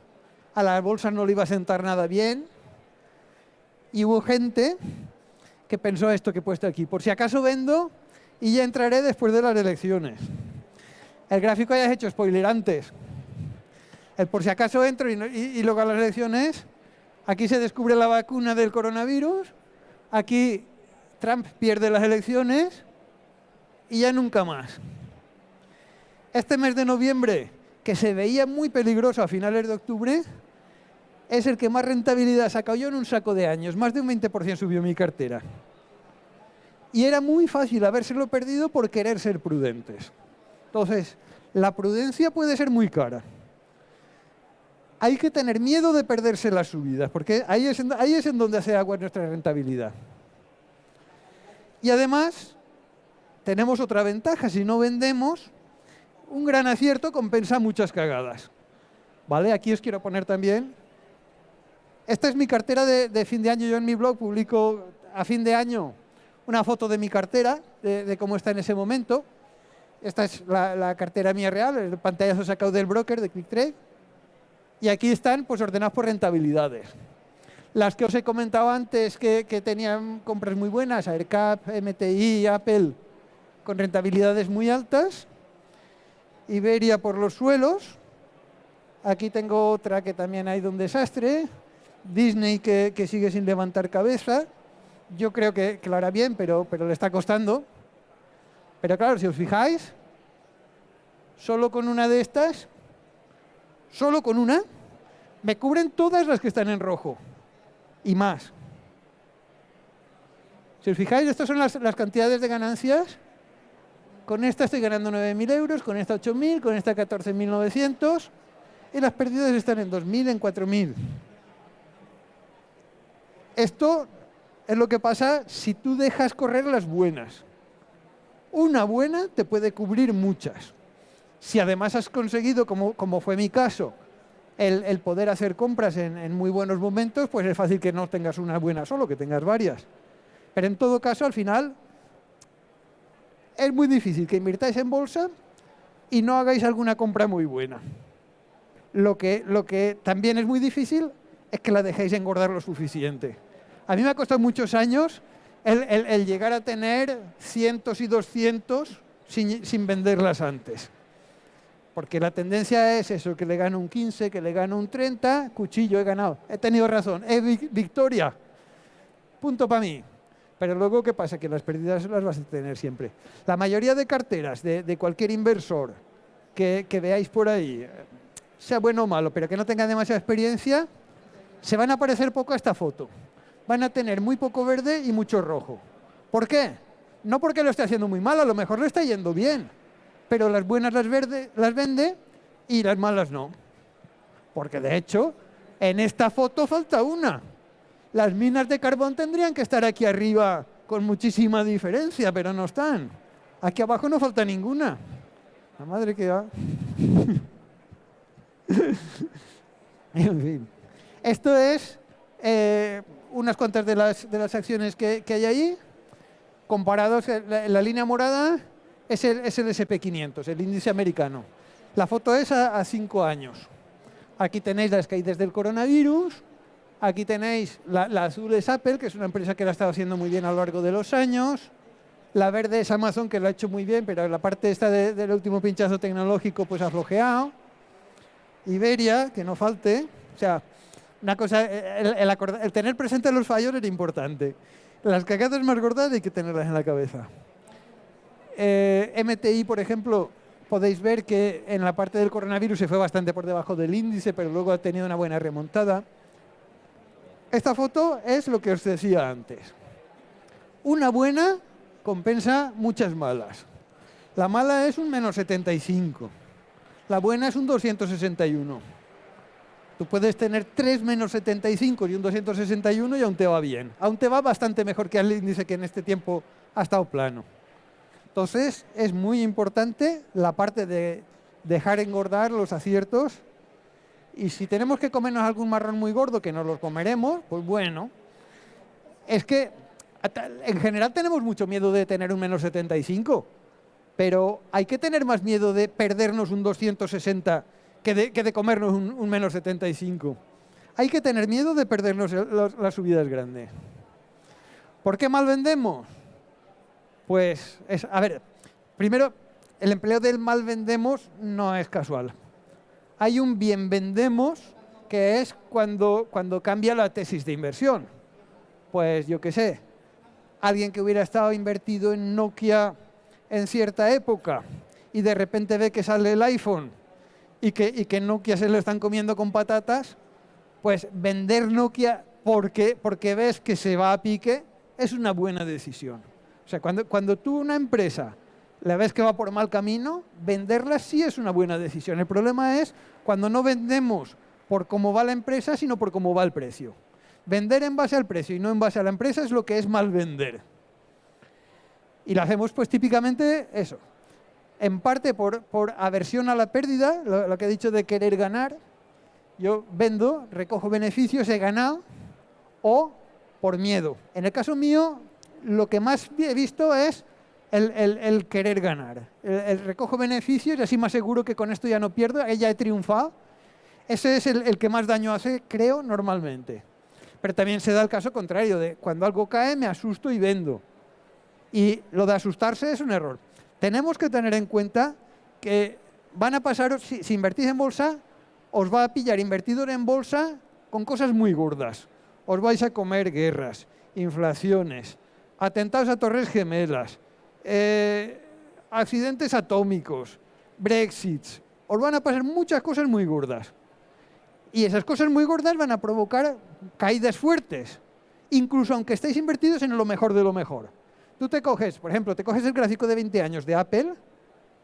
a la bolsa no le iba a sentar nada bien. Y hubo gente que pensó esto que he puesto aquí, por si acaso vendo y ya entraré después de las elecciones. El gráfico ya es hecho spoiler antes. El por si acaso entro y luego a las elecciones. Aquí se descubre la vacuna del coronavirus, aquí Trump pierde las elecciones y ya nunca más. Este mes de noviembre, que se veía muy peligroso a finales de octubre, es el que más rentabilidad ha sacado yo en un saco de años. Más de un 20% subió mi cartera. Y era muy fácil habérselo perdido por querer ser prudentes. Entonces, la prudencia puede ser muy cara. Hay que tener miedo de perderse las subidas, porque ahí es en donde hace agua nuestra rentabilidad. Y además, tenemos otra ventaja. Si no vendemos, un gran acierto compensa muchas cagadas. ¿Vale? Aquí os quiero poner también. Esta es mi cartera de fin de año. Yo en mi blog publico a fin de año una foto de mi cartera, de cómo está en ese momento. Esta es la cartera mía real, el pantallazo sacado del broker de QuickTrade. Y aquí están pues ordenados por rentabilidades. Las que os he comentado antes que tenían compras muy buenas, AirCap, MTI, Apple, con rentabilidades muy altas. Iberia por los suelos. Aquí tengo otra que también ha ido un desastre. Disney que sigue sin levantar cabeza. Yo creo que lo hará bien, pero le está costando. Pero claro, si os fijáis, solo con una de estas, solo con una, me cubren todas las que están en rojo y más. Si os fijáis, estas son las cantidades de ganancias. Con esta estoy ganando 9.000 euros, con esta 8.000, con esta 14.900 y las pérdidas están en 2.000, en 4.000. Esto es lo que pasa si tú dejas correr las buenas. Una buena te puede cubrir muchas. Si además has conseguido, como fue mi caso, el poder hacer compras en muy buenos momentos, pues es fácil que no tengas una buena solo, que tengas varias. Pero en todo caso, al final, es muy difícil que invirtáis en bolsa y no hagáis alguna compra muy buena. Lo que también es muy difícil es que la dejéis engordar lo suficiente. A mí me ha costado muchos años el llegar a tener cientos y 200 sin venderlas antes. Porque la tendencia es eso, que le gano un 15, que le gano un 30, cuchillo, he ganado. He tenido razón, victoria. Punto para mí. Pero luego, ¿qué pasa? Que las pérdidas las vas a tener siempre. La mayoría de carteras de cualquier inversor que veáis por ahí, sea bueno o malo, pero que no tenga demasiada experiencia, se van a parecer poco a esta foto. Van a tener muy poco verde y mucho rojo. ¿Por qué? No porque lo esté haciendo muy mal, a lo mejor lo está yendo bien, pero las buenas las vende y las malas no. Porque de hecho, en esta foto falta una. Las minas de carbón tendrían que estar aquí arriba con muchísima diferencia, pero no están. Aquí abajo no falta ninguna. La madre que va. En fin. Esto es unas cuantas de las acciones que hay ahí. Comparados, la línea morada es el S&P 500, el índice americano. La foto es a 5 años. Aquí tenéis las caídas del coronavirus. Aquí tenéis la azul es Apple, que es una empresa que la ha estado haciendo muy bien a lo largo de los años. La verde es Amazon, que lo ha hecho muy bien, pero la parte esta del último pinchazo tecnológico pues ha flojeado. Iberia, que no falte. O sea, una cosa, el tener presente los fallos era importante. Las cagadas más gordas hay que tenerlas en la cabeza. MTI, por ejemplo, podéis ver que en la parte del coronavirus se fue bastante por debajo del índice, pero luego ha tenido una buena remontada. Esta foto es lo que os decía antes. Una buena compensa muchas malas. La mala es un menos 75. La buena es un 261. Tú puedes tener 3 menos 75 y un 261 y aún te va bien. Aún te va bastante mejor que el índice, que en este tiempo ha estado plano. Entonces, es muy importante la parte de dejar engordar los aciertos. Y si tenemos que comernos algún marrón muy gordo, que nos lo comeremos, pues bueno. Es que en general tenemos mucho miedo de tener un menos 75, pero hay que tener más miedo de perdernos un 260 que de comernos un menos 75. Hay que tener miedo de perdernos las subidas grandes. ¿Por qué mal vendemos? Pues, a ver, primero, el empleo del mal vendemos no es casual. Hay un bien vendemos, que es cuando cambia la tesis de inversión. Pues yo qué sé, alguien que hubiera estado invertido en Nokia en cierta época y de repente ve que sale el iPhone y que Nokia se lo están comiendo con patatas, pues vender Nokia porque ves que se va a pique es una buena decisión. O sea, cuando tú una empresa la ves que va por mal camino, venderla sí es una buena decisión. El problema es cuando no vendemos por cómo va la empresa, sino por cómo va el precio. Vender en base al precio y no en base a la empresa es lo que es mal vender. Y lo hacemos pues típicamente eso. En parte por aversión a la pérdida, lo que he dicho de querer ganar. Yo vendo, recojo beneficios, he ganado, o por miedo. En el caso mío, lo que más he visto es el querer ganar. El recojo beneficios y así más seguro que con esto ya no pierdo, ya he triunfado. Ese es el que más daño hace, creo, normalmente. Pero también se da el caso contrario, de cuando algo cae me asusto y vendo. Y lo de asustarse es un error. Tenemos que tener en cuenta que van a pasar, si invertís en bolsa, os va a pillar invertidor en bolsa con cosas muy gordas. Os vais a comer guerras, inflaciones, atentados a torres gemelas, accidentes atómicos, Brexits. Os van a pasar muchas cosas muy gordas. Y esas cosas muy gordas van a provocar caídas fuertes, incluso aunque estéis invertidos en lo mejor de lo mejor. Tú te coges, por ejemplo, el gráfico de 20 años de Apple,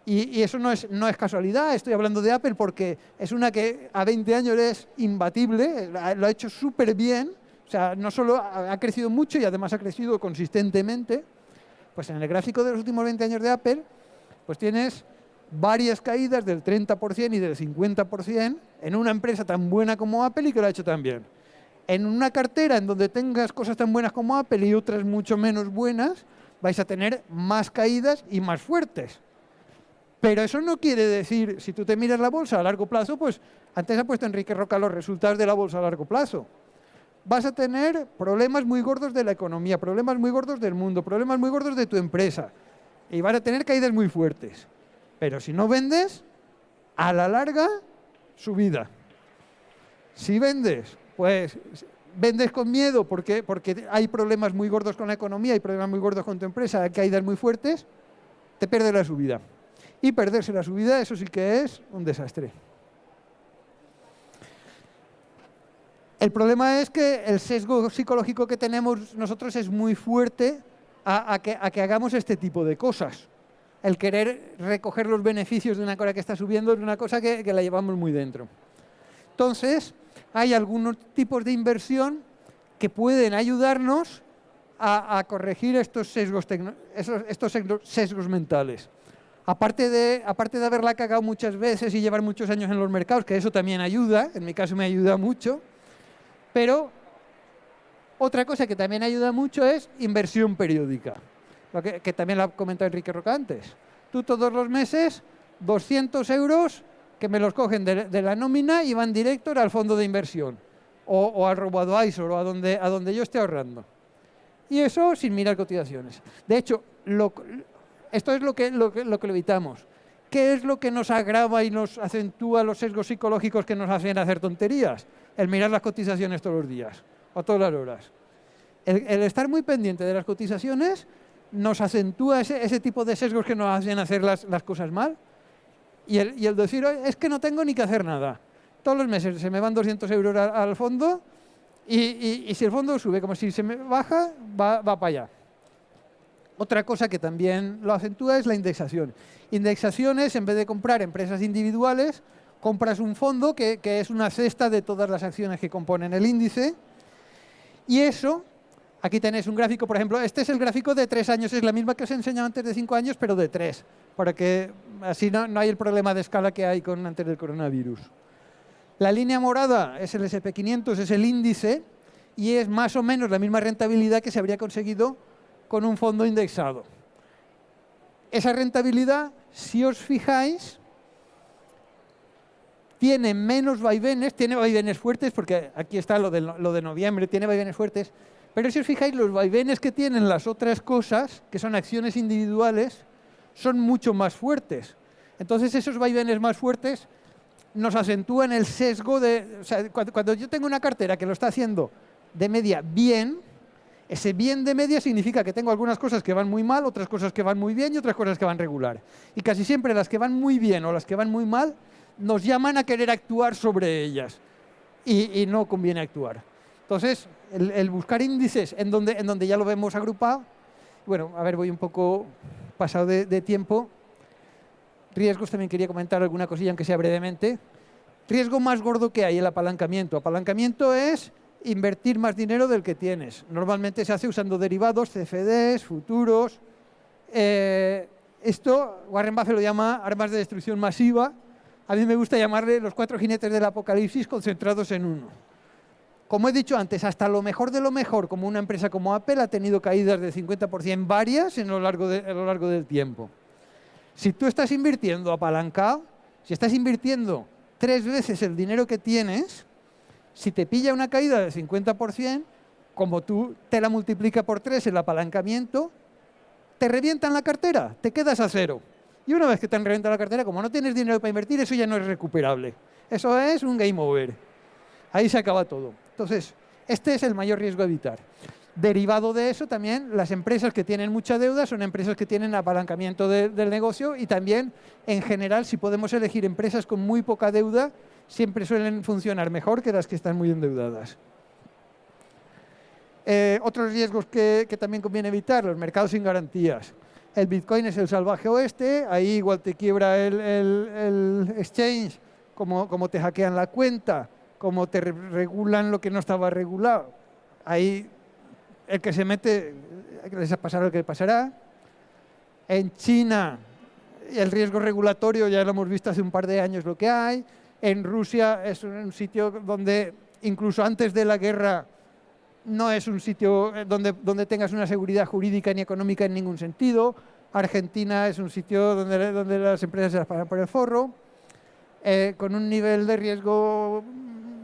y eso no es casualidad, estoy hablando de Apple porque es una que a 20 años es imbatible, lo ha hecho súper bien, o sea, no solo ha crecido mucho y además ha crecido consistentemente. Pues en el gráfico de los últimos 20 años de Apple, pues tienes varias caídas del 30% y del 50% en una empresa tan buena como Apple y que lo ha hecho tan bien. En una cartera en donde tengas cosas tan buenas como Apple y otras mucho menos buenas, vais a tener más caídas y más fuertes. Pero eso no quiere decir, si tú te miras la bolsa a largo plazo, pues antes ha puesto Enrique Roca los resultados de la bolsa a largo plazo. Vas a tener problemas muy gordos de la economía, problemas muy gordos del mundo, problemas muy gordos de tu empresa. Y van a tener caídas muy fuertes. Pero si no vendes, a la larga, subida. Si vendes, pues vendes con miedo porque hay problemas muy gordos con la economía, hay problemas muy gordos con tu empresa, hay caídas muy fuertes, te pierdes la subida. Y perderse la subida, eso sí que es un desastre. El problema es que el sesgo psicológico que tenemos nosotros es muy fuerte a que hagamos este tipo de cosas. El querer recoger los beneficios de una cosa que está subiendo es una cosa que la llevamos muy dentro. Entonces, hay algunos tipos de inversión que pueden ayudarnos a corregir estos sesgos mentales. Aparte de haberla cagado muchas veces y llevar muchos años en los mercados, que eso también ayuda, en mi caso me ayuda mucho, pero otra cosa que también ayuda mucho es inversión periódica, lo que también lo ha comentado Enrique Roca antes. Tú todos los meses, 200 euros que me los cogen de la nómina y van directos al fondo de inversión o al RoboAdvisor o a donde yo esté ahorrando. Y eso sin mirar cotizaciones. De hecho, esto es lo que evitamos. ¿Qué es lo que nos agrava y nos acentúa los sesgos psicológicos que nos hacen hacer tonterías? El mirar las cotizaciones todos los días o todas las horas. El estar muy pendiente de las cotizaciones nos acentúa ese tipo de sesgos que nos hacen hacer las cosas mal. Y el decir, es que no tengo ni que hacer nada. Todos los meses se me van 200 euros al fondo y si el fondo sube como si se me baja, va para allá. Otra cosa que también lo acentúa es la indexación. Indexaciones, en vez de comprar empresas individuales, compras un fondo que es una cesta de todas las acciones que componen el índice. Y eso, aquí tenéis un gráfico, por ejemplo, este es el gráfico de 3 años, es la misma que os he enseñado antes de 5 años, pero de 3, para que así no hay el problema de escala que hay antes del coronavirus. La línea morada es el SP500, es el índice, y es más o menos la misma rentabilidad que se habría conseguido con un fondo indexado. Esa rentabilidad, si os fijáis, tiene menos vaivenes, tiene vaivenes fuertes, porque aquí está lo de noviembre, tiene vaivenes fuertes, pero si os fijáis, los vaivenes que tienen las otras cosas, que son acciones individuales, son mucho más fuertes. Entonces, esos vaivenes más fuertes nos acentúan el sesgo de... O sea, cuando yo tengo una cartera que lo está haciendo de media bien, ese bien de media significa que tengo algunas cosas que van muy mal, otras cosas que van muy bien y otras cosas que van regular. Y casi siempre las que van muy bien o las que van muy mal nos llaman a querer actuar sobre ellas. Y no conviene actuar. Entonces, el buscar índices en donde ya lo vemos agrupado. Bueno, a ver, voy un poco pasado de tiempo. Riesgos, también quería comentar alguna cosilla, aunque sea brevemente. Riesgo más gordo que hay, el apalancamiento. Apalancamiento es invertir más dinero del que tienes. Normalmente se hace usando derivados, CFDs, futuros. Esto Warren Buffett lo llama armas de destrucción masiva. A mí me gusta llamarle los 4 jinetes del apocalipsis concentrados en uno. Como he dicho antes, hasta lo mejor de lo mejor, como una empresa como Apple, ha tenido caídas de 50% varias a lo largo del tiempo. Si tú estás invirtiendo apalancado, si estás invirtiendo 3 veces el dinero que tienes, si te pilla una caída del 50%, como tú te la multiplica por 3 el apalancamiento, te revientan la cartera, te quedas a cero. Y una vez que te han reventado la cartera, como no tienes dinero para invertir, eso ya no es recuperable. Eso es un game over. Ahí se acaba todo. Entonces, este es el mayor riesgo a evitar. Derivado de eso también, las empresas que tienen mucha deuda son empresas que tienen apalancamiento del negocio y también, en general, si podemos elegir empresas con muy poca deuda, siempre suelen funcionar mejor que las que están muy endeudadas. Otros riesgos que también conviene evitar, los mercados sin garantías. El Bitcoin es el salvaje oeste, ahí igual te quiebra el exchange, como te hackean la cuenta, como te regulan lo que no estaba regulado. Ahí el que se mete, les pasará lo que pasará. En China, el riesgo regulatorio ya lo hemos visto hace un par de años lo que hay. En Rusia es un sitio donde incluso antes de la guerra no es un sitio donde tengas una seguridad jurídica ni económica en ningún sentido. Argentina es un sitio donde las empresas se las pasan por el forro, con un nivel de riesgo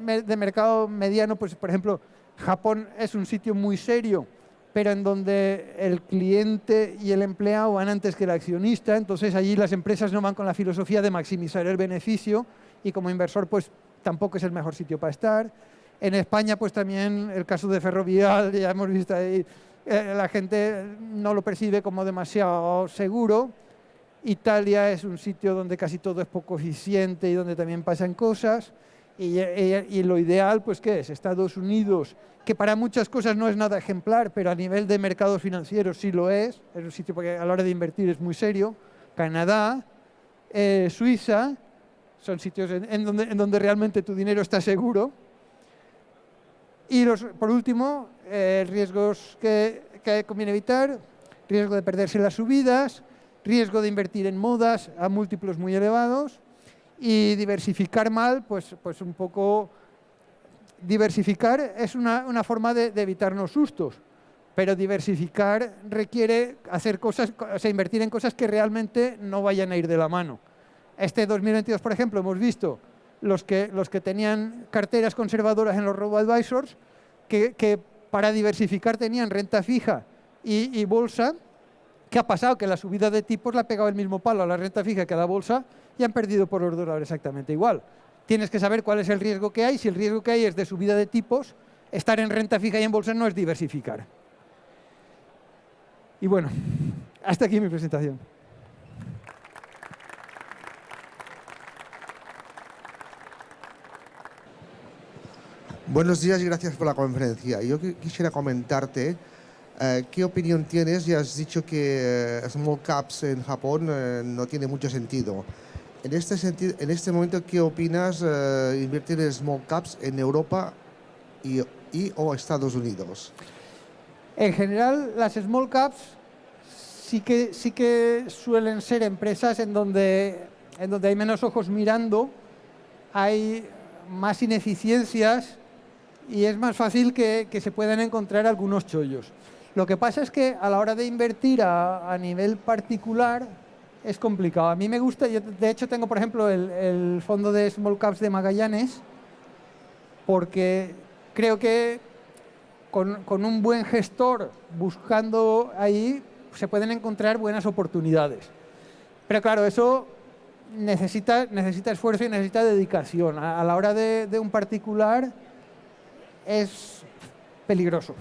de mercado mediano. Pues, por ejemplo, Japón es un sitio muy serio, pero en donde el cliente y el empleado van antes que el accionista. Entonces allí las empresas no van con la filosofía de maximizar el beneficio, y como inversor pues tampoco es el mejor sitio para estar. En España pues también el caso de Ferrovial, ya hemos visto ahí, la gente no lo percibe como demasiado seguro. Italia es un sitio donde casi todo es poco eficiente y donde también pasan cosas. Y lo ideal, pues, ¿qué es? Estados Unidos, que para muchas cosas no es nada ejemplar, pero a nivel de mercados financieros sí lo es un sitio porque a la hora de invertir es muy serio. Canadá, Suiza, son sitios en donde realmente tu dinero está seguro. Y por último, riesgos que conviene evitar: riesgo de perderse las subidas, riesgo de invertir en modas a múltiplos muy elevados, y diversificar mal, pues un poco. Diversificar es una forma de evitarnos sustos, pero diversificar requiere hacer cosas, o sea, invertir en cosas que realmente no vayan a ir de la mano. Este 2022, por ejemplo, hemos visto los que tenían carteras conservadoras en los robo-advisors, que para diversificar tenían renta fija y bolsa. ¿Qué ha pasado? Que la subida de tipos le ha pegado el mismo palo a la renta fija que a la bolsa, y han perdido por los dólares exactamente igual. Tienes que saber cuál es el riesgo que hay. Si el riesgo que hay es de subida de tipos, estar en renta fija y en bolsa no es diversificar. Y bueno, hasta aquí mi presentación. Buenos días y gracias por la conferencia. Yo quisiera comentarte qué opinión tienes. Ya has dicho que small caps en Japón no tiene mucho sentido. En este sentido, en este momento, ¿qué opinas invertir en small caps en Europa o Estados Unidos? En general, las small caps sí que suelen ser empresas en donde hay menos ojos mirando, hay más ineficiencias y es más fácil que se puedan encontrar algunos chollos. Lo que pasa es que a la hora de invertir a nivel particular es complicado. A mí me gusta, yo de hecho tengo, por ejemplo, el fondo de Small Caps de Magallanes, porque creo que con un buen gestor buscando ahí se pueden encontrar buenas oportunidades. Pero claro, eso necesita esfuerzo y necesita dedicación. A la hora de un particular es peligroso.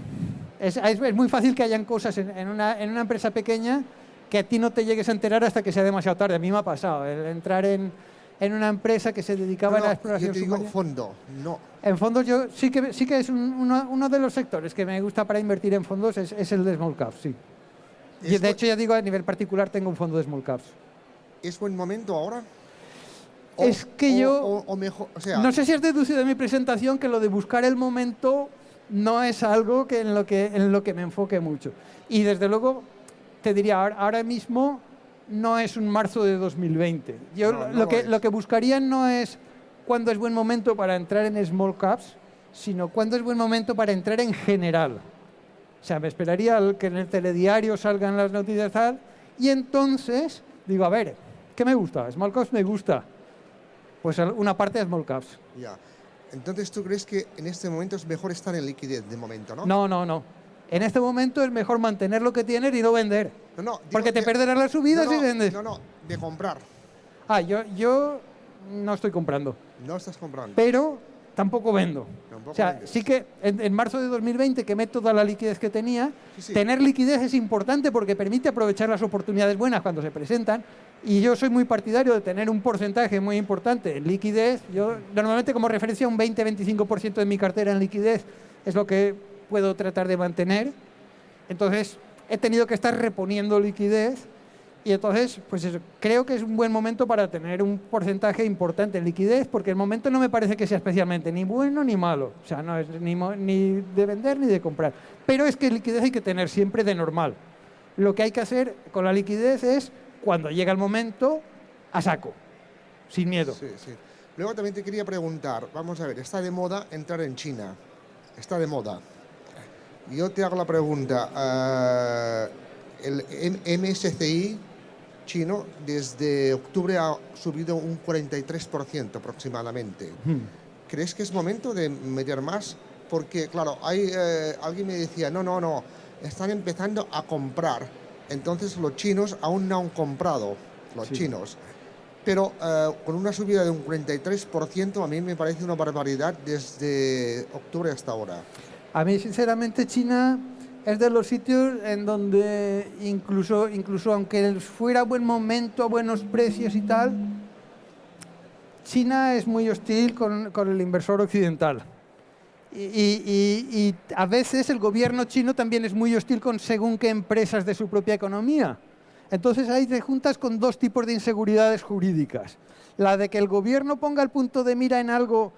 Es muy fácil que hayan cosas en una empresa pequeña que a ti no te llegues a enterar hasta que sea demasiado tarde. A mí me ha pasado entrar en una empresa que se dedicaba a la exploración submarina. Fondo, no. En fondos yo sí que es uno de los sectores que me gusta para invertir en fondos, es el de small caps, sí. Y de hecho, ya digo, a nivel particular tengo un fondo de small caps. ¿Es buen momento ahora? Es que yo mejor, o sea, no sé si has deducido de mi presentación que lo de buscar el momento no es algo en lo que me enfoque mucho. Y desde luego te diría, ahora mismo no es un marzo de 2020. Yo lo que buscaría no es cuándo es buen momento para entrar en small caps, sino cuándo es buen momento para entrar en general. O sea, me esperaría que en el telediario salgan las noticias tal, y entonces digo, a ver, ¿qué me gusta? Small caps me gusta. Pues una parte de small caps. Ya. Entonces, ¿tú crees que en este momento es mejor estar en liquidez de momento, no? No. En este momento es mejor mantener lo que tienes y no vender. Porque te perderás las subidas y vendes. No, de comprar. Yo no estoy comprando. No estás comprando. Pero tampoco vendo. Tampoco o sea, vendes. sí que en marzo de 2020 quemé toda la liquidez que tenía. Sí. Tener liquidez es importante porque permite aprovechar las oportunidades buenas cuando se presentan. Y yo soy muy partidario de tener un porcentaje muy importante en liquidez. Yo normalmente, como referencia, un 20-25% de mi cartera en liquidez es lo que puedo tratar de mantener. Entonces, he tenido que estar reponiendo liquidez. Y entonces, pues eso, creo que es un buen momento para tener un porcentaje importante en liquidez, porque el momento no me parece que sea especialmente ni bueno ni malo. O sea, no es ni de vender ni de comprar. Pero es que liquidez hay que tener siempre de normal. Lo que hay que hacer con la liquidez es, cuando llega el momento, a saco, sin miedo. Sí. Luego también te quería preguntar, vamos a ver, está de moda entrar en China, está de moda. Yo te hago la pregunta, el MSCI chino desde octubre ha subido un 43% aproximadamente. ¿Crees que es momento de meter más? Porque, claro, alguien me decía, no, están empezando a comprar. Entonces los chinos aún no han comprado, los chinos. Pero con una subida de un 43% a mí me parece una barbaridad desde octubre hasta ahora. A mí, sinceramente, China es de los sitios en donde incluso aunque fuera buen momento, a buenos precios y tal, China es muy hostil con el inversor occidental. Y a veces el gobierno chino también es muy hostil con según qué empresas de su propia economía. Entonces ahí te juntas con dos tipos de inseguridades jurídicas. La de que el gobierno ponga el punto de mira en algo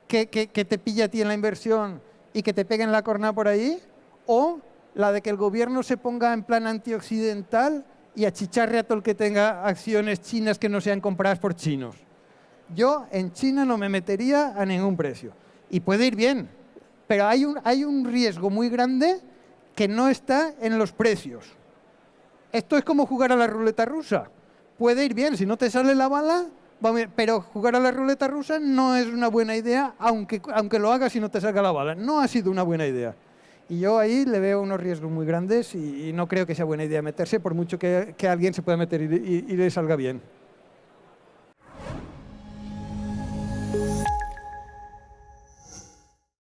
que te pilla a ti en la inversión y que te peguen la cornada por ahí, o la de que el gobierno se ponga en plan antioccidental y achicharre a todo el que tenga acciones chinas que no sean compradas por chinos. Yo en China no me metería a ningún precio. Y puede ir bien, pero hay un riesgo muy grande que no está en los precios. Esto es como jugar a la ruleta rusa. Puede ir bien, si no te sale la bala, pero jugar a la ruleta rusa no es una buena idea, aunque lo hagas y no te salga la bala. No ha sido una buena idea. Y yo ahí le veo unos riesgos muy grandes y no creo que sea buena idea meterse, por mucho que alguien se pueda meter y le salga bien.